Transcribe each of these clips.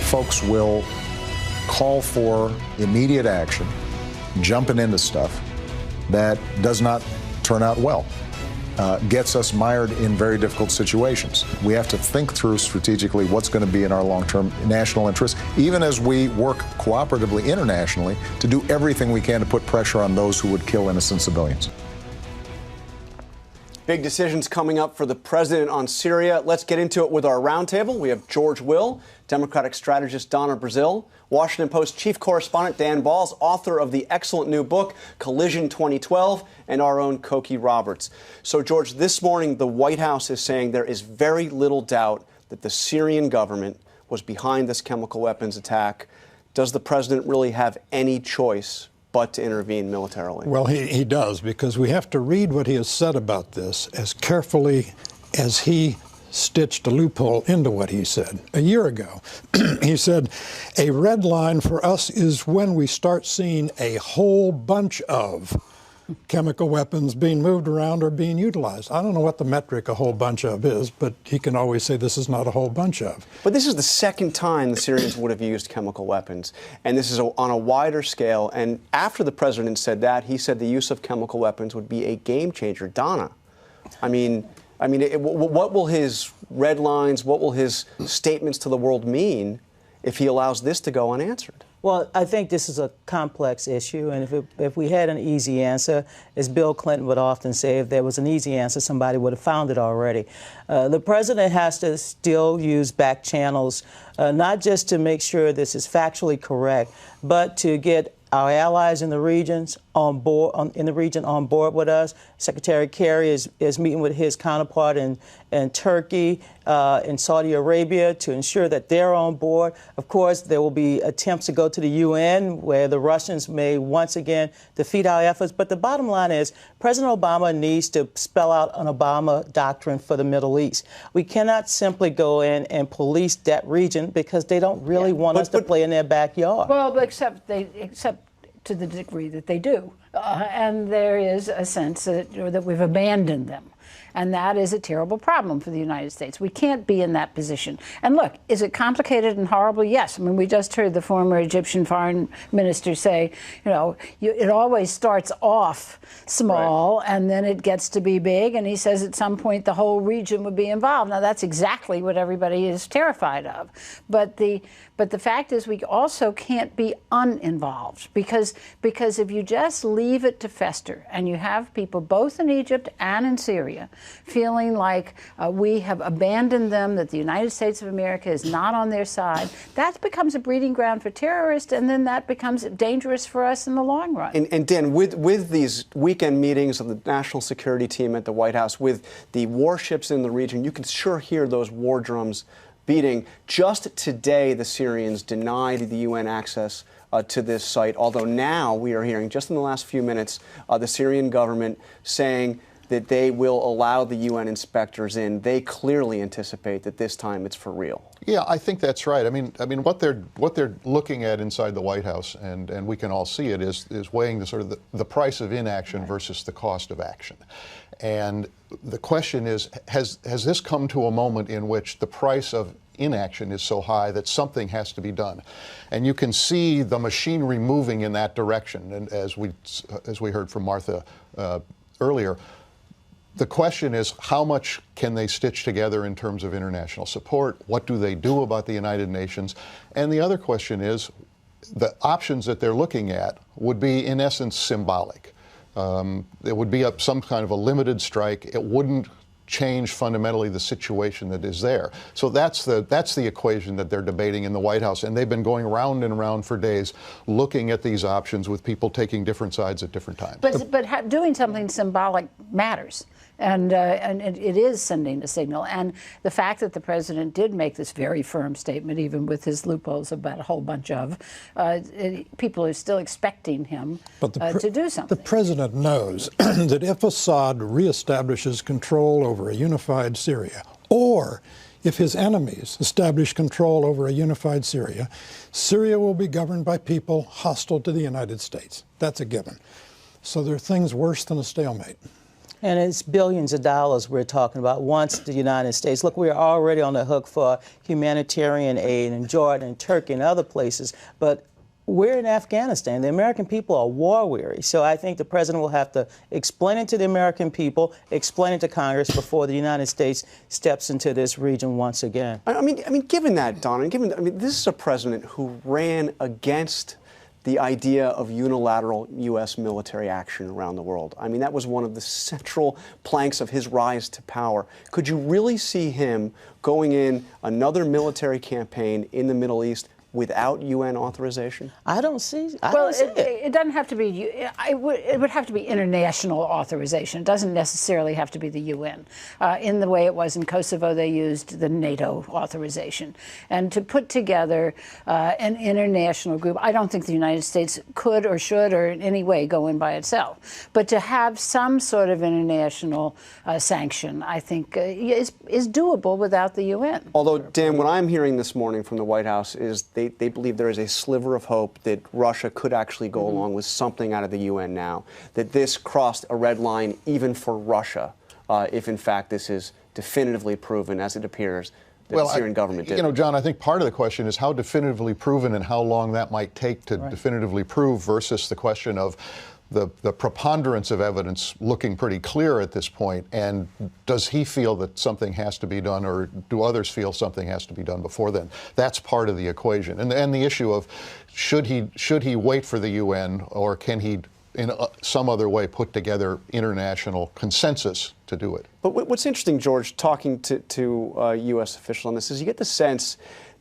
folks will call for immediate action, jumping into stuff that does not turn out well, gets us mired in very difficult situations. We have to think through strategically what's going to be in our long-term national interest, even as we work cooperatively internationally to do everything we can to put pressure on those who would kill innocent civilians. Big decisions coming up for the president on Syria. Let's get into it with our roundtable. We have George Will, Democratic strategist Donna, Brazile, Washington Post chief correspondent Dan Balz, author of the excellent new book, Collision 2012, and our own Cokie Roberts. So, George, this morning the White House is saying there is very little doubt that the Syrian government was behind this chemical weapons attack. Does the president really have any choice but to intervene militarily? Well, he does, because we have to read what he has said about this as carefully as he stitched a loophole into what he said. A year ago, he said, a red line for us is when we start seeing a whole bunch of chemical weapons being moved around or being utilized. I don't know what the metric a whole bunch of is, but he can always say this is not a whole bunch of. But this is the second time the Syrians would have used chemical weapons, and this is on a wider scale. And after the president said that, he said the use of chemical weapons would be a game changer. Donna, what will his red lines, what will his statements to the world mean if he allows this to go unanswered? Well, I think this is a complex issue, and if we had an easy answer, as Bill Clinton would often say, if there was an easy answer, somebody would have found it already. The president has to still use back channels, not just to make sure this is factually correct, but to get our allies in the regions on board, on board with us. Secretary Kerry is meeting with his counterpart in Turkey, in Saudi Arabia, to ensure that they're on board. Of course, there will be attempts to go to the UN, where the Russians may once again defeat our efforts. But the bottom line is, President Obama needs to spell out an Obama doctrine for the Middle East. We cannot simply go in and police that region, because they don't really want us to play in their backyard. Well, except to the degree that they do. And there is a sense that we've abandoned them. And that is a terrible problem for the United States. We can't be in that position. And look, is it complicated and horrible? Yes. I mean, we just heard the former Egyptian foreign minister say, it always starts off small, right, and then it gets to be big. And he says at some point the whole region would be involved. Now, that's exactly what everybody is terrified of. But the fact is, we also can't be uninvolved, because if you just leave it to fester, and you have people both in Egypt and in Syria feeling like we have abandoned them, that the United States of America is not on their side, that becomes a breeding ground for terrorists, and then that becomes dangerous for us in the long run. And Dan, with these weekend meetings of the National Security Team at the White House, with the warships in the region, you can sure hear those war drums beating. Just today, the Syrians denied the UN access to this site, although now we are hearing, just in the last few minutes, the Syrian government saying that they will allow the UN inspectors in. They clearly anticipate that this time it's for real. Yeah, I think that's right. I mean, what they're looking at inside the White House, and we can all see it, is weighing the sort of the price of inaction versus the cost of action. And the question is, has this come to a moment in which the price of inaction is so high that something has to be done? And you can see the machinery moving in that direction. And as we heard from Martha earlier, the question is, how much can they stitch together in terms of international support? What do they do about the United Nations? And the other question is, the options that they're looking at would be, in essence, symbolic. It would be some kind of a limited strike. It wouldn't change fundamentally the situation that is there. So that's the equation that they're debating in the White House, and they've been going round and round for days, looking at these options with people taking different sides at different times. But doing something symbolic matters. And it is sending a signal. And the fact that the president did make this very firm statement, even with his loopholes about a whole bunch of, people are still expecting him to do something. The president knows that if Assad reestablishes control over a unified Syria, or if his enemies establish control over a unified Syria, Syria will be governed by people hostile to the United States. That's a given. So there are things worse than a stalemate. And it's billions of dollars we're talking about once the United States. Look, we're already on the hook for humanitarian aid in Jordan and Turkey and other places, but we're in Afghanistan. The American people are war weary. So I think the president will have to explain it to the American people, explain it to Congress before the United States steps into this region once again. I mean, given that, Donna, this is a president who ran against the idea of unilateral U.S. military action around the world. I mean, that was one of the central planks of his rise to power. Could you really see him going in another military campaign in the Middle East without UN authorization? I don't see. It doesn't have to be. It would have to be international authorization. It doesn't necessarily have to be the UN. In the way it was in Kosovo, they used the NATO authorization. And to put together an international group, I don't think the United States could or should or in any way go in by itself. But to have some sort of international sanction, I think, is doable without the UN. Although, Dan, what I'm hearing this morning from the White House is they believe there is a sliver of hope that Russia could actually go along with something out of the UN now, that this crossed a red line even for Russia, if in fact this is definitively proven, as it appears, that the Syrian government did. You know, John, I think part of the question is how definitively proven and how long that might take to definitively prove versus the question of the preponderance of evidence looking pretty clear at this point, and does he feel that something has to be done, or do others feel something has to be done before then? That's part of the equation, and the issue of should he wait for the UN, or can he in some other way put together international consensus to do it? But what's interesting, George, talking to a U.S. official on this, is you get the sense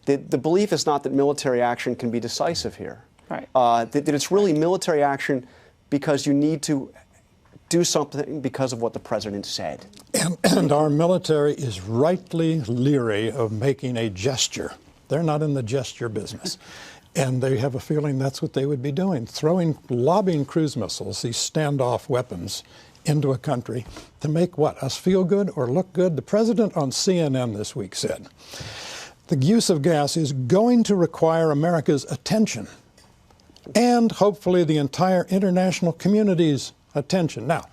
that the belief is not that military action can be decisive here, right? That it's really military action because you need to do something because of what the president said. And our military is rightly leery of making a gesture. They're not in the gesture business. And they have a feeling that's what they would be doing, lobbing cruise missiles, these standoff weapons, into a country to make what, us feel good or look good? The president on CNN this week said, the use of gas is going to require America's attention, and hopefully the entire international community's attention. Now,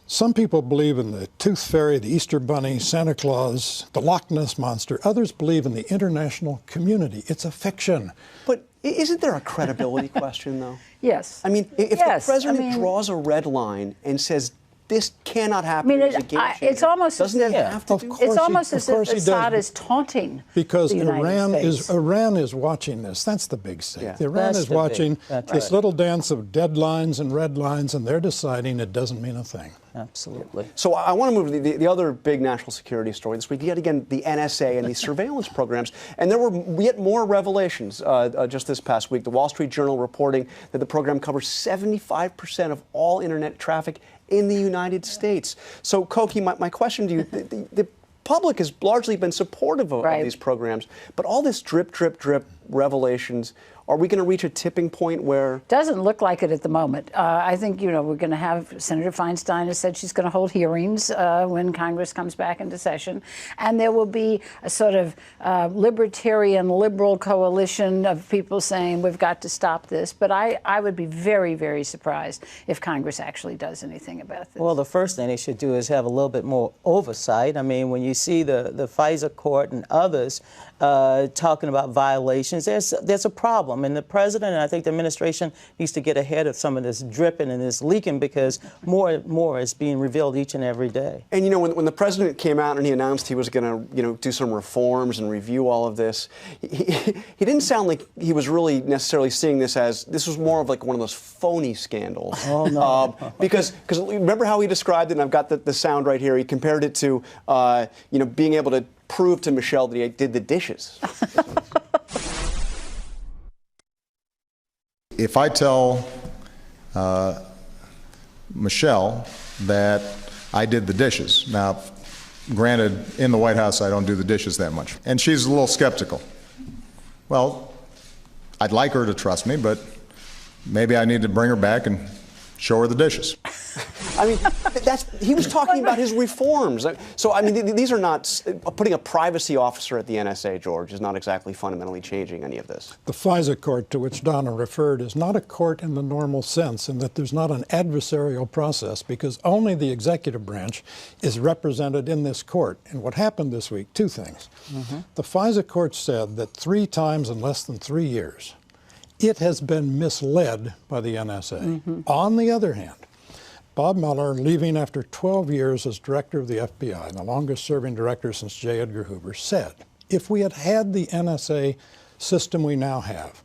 some people believe in the Tooth Fairy, the Easter Bunny, Santa Claus, the Loch Ness Monster. Others believe in the international community. It's a fiction. But isn't there a credibility question, though? Yes. I mean, if the president draws a red line and says, this cannot happen. I mean, it's almost as if it's almost as if Assad is taunting because the United States. Iran is watching this. That's the big stake. Yeah. Iran is watching this little dance of dead lines and red lines, and they're deciding it doesn't mean a thing. Absolutely. So I want to move to the other big national security story this week. Yet again, the NSA and these surveillance programs. And there were yet more revelations just this past week. The Wall Street Journal reporting that the program covers 75% of all internet traffic in the United States. So, Cokie, my question to you, the public has largely been supportive of these programs, but all this drip, drip, drip revelations, are we going to reach a tipping point where... Doesn't look like it at the moment. I think, we're going to have... Senator Feinstein has said she's going to hold hearings when Congress comes back into session. And there will be a sort of libertarian, liberal coalition of people saying we've got to stop this. But I would be very, very surprised if Congress actually does anything about this. Well, the first thing they should do is have a little bit more oversight. I mean, when you see the FISA court and others talking about violations, there's a problem. And the president and I think the administration needs to get ahead of some of this dripping and this leaking, because more and more is being revealed each and every day. And when the president came out and he announced he was going to do some reforms and review all of this, he didn't sound like he was really necessarily seeing this as, this was more of like one of those phony scandals. Oh, no. Because remember how he described it, and I've got the sound right here, he compared it to being able to prove to Michelle that he did the dishes. If I tell Michelle that I did the dishes, now, granted, in the White House I don't do the dishes that much, and she's a little skeptical. Well, I'd like her to trust me, but maybe I need to bring her back and show her the dishes. I mean, he was talking about his reforms. So, I mean, these are not, putting a privacy officer at the NSA, George, is not exactly fundamentally changing any of this. The FISA court to which Donna referred is not a court in the normal sense, in that there's not an adversarial process, because only the executive branch is represented in this court. And what happened this week, two things. The FISA court said that 3 times in less than 3 years, it has been misled by the NSA. On the other hand, Bob Mueller, leaving after 12 years as director of the FBI, the longest-serving director since J. Edgar Hoover, said, if we had had the NSA system we now have,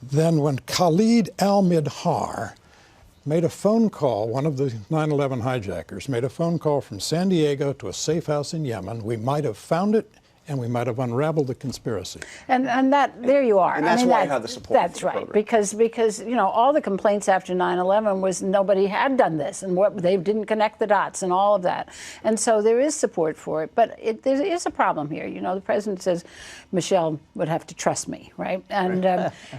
then when Khalid al-Midhar made a phone call, one of the 9/11 hijackers made a phone call from San Diego to a safe house in Yemen, we might have found it and we might have unraveled the conspiracy. And that, there you are. And that's why you have the support. That's right, because you know, all the complaints after 9/11 was nobody had done this, and they didn't connect the dots and all of that. And so there is support for it, but there is a problem here. You know, the president says Michelle would have to trust me, right? And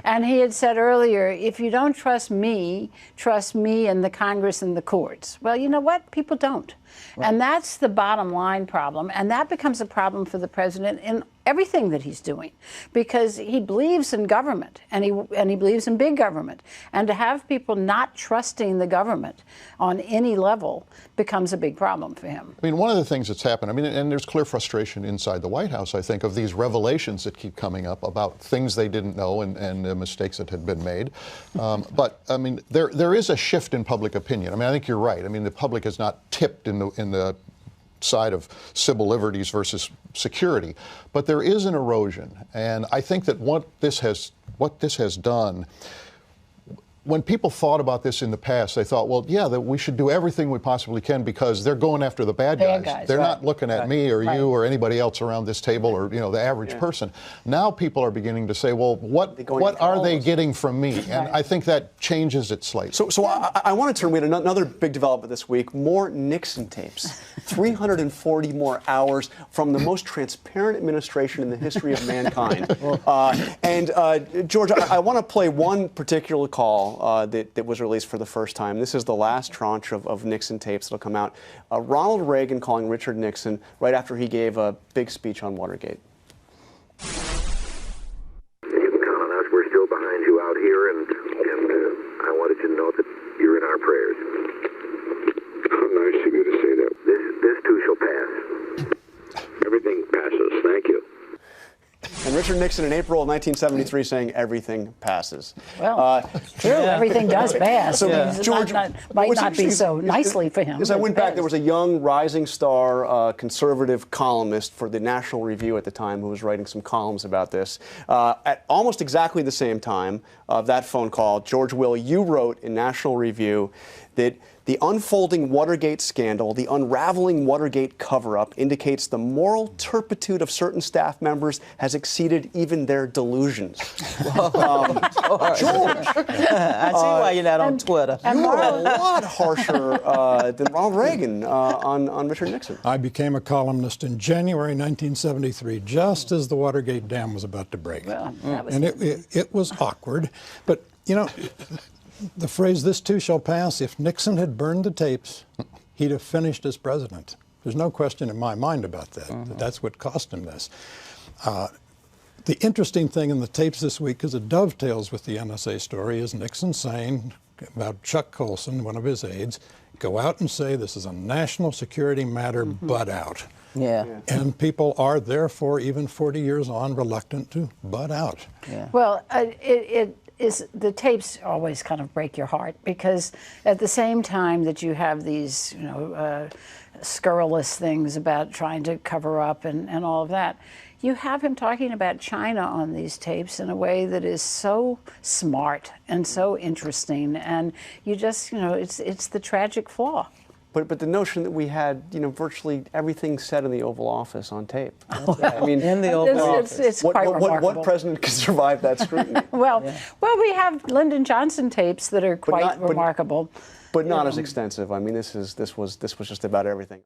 and he had said earlier, if you don't trust me and the Congress and the courts. Well, you know what? People don't. Right. And that's the bottom line problem. And that becomes a problem for the president in everything that he's doing, because he believes in government and he believes in big government. And to have people not trusting the government on any level becomes a big problem for him. I mean, one of the things that's happened, I mean, and there's clear frustration inside the White House, I think, of these revelations that keep coming up about things they didn't know and mistakes that had been made. But, I mean, there is a shift in public opinion. I mean, I think you're right. I mean, the public has not tipped in the side of civil liberties versus security, but there is an erosion, and I think that what this has done, when people thought about this in the past, they thought, well, yeah, that we should do everything we possibly can because they're going after the bad guys. They're not looking at me or you or anybody else around this table or, you know, the average person. Now people are beginning to say, well, what are they getting from me? And I think that changes it slightly. So I want to turn, we had another big development this week, more Nixon tapes. 340 more hours from the most transparent administration in the history of mankind. George, I want to play one particular call that was released for the first time. This is the last tranche of Nixon tapes that'll come out. Ronald Reagan calling Richard Nixon right after he gave a big speech on Watergate. You can count on us. We're still behind you out here, and I wanted you to know that you're in our prayers. How nice of you to say that. This too shall pass. Everything passes. Thank you. And Richard Nixon in April of 1973 saying everything passes. Well, true, everything does pass. So, George, might not be so nicely for him. As I went back, there was a young rising star conservative columnist for the National Review at the time who was writing some columns about this. At almost exactly the same time of that phone call, George Will, you wrote in National Review that the unfolding Watergate scandal, the unraveling Watergate cover-up, indicates the moral turpitude of certain staff members has exceeded even their delusions. George! I see why you're not on Twitter. You were a lot harsher than Ronald Reagan on Richard Nixon. I became a columnist in January 1973, just as the Watergate dam was about to break. Well, that was it was awkward, but, you know, the phrase, this too shall pass, if Nixon had burned the tapes, he'd have finished as president. There's no question in my mind about that. That's what cost him this. The interesting thing in the tapes this week, because it dovetails with the NSA story, is Nixon saying about Chuck Colson, one of his aides, go out and say this is a national security matter, butt out. Yeah. And people are, therefore, even 40 years on, reluctant to butt out. Yeah. Well, the tapes always kind of break your heart, because at the same time that you have these, you know, scurrilous things about trying to cover up and all of that, you have him talking about China on these tapes in a way that is so smart and so interesting, and you just, you know, it's the tragic flaw. But the notion that we had, you know, virtually everything said in the Oval Office on tape. I mean, in the Oval Office. It's quite remarkable. What president can survive that scrutiny? Well, we have Lyndon Johnson tapes that are quite remarkable. But not as extensive. I mean, this was just about everything.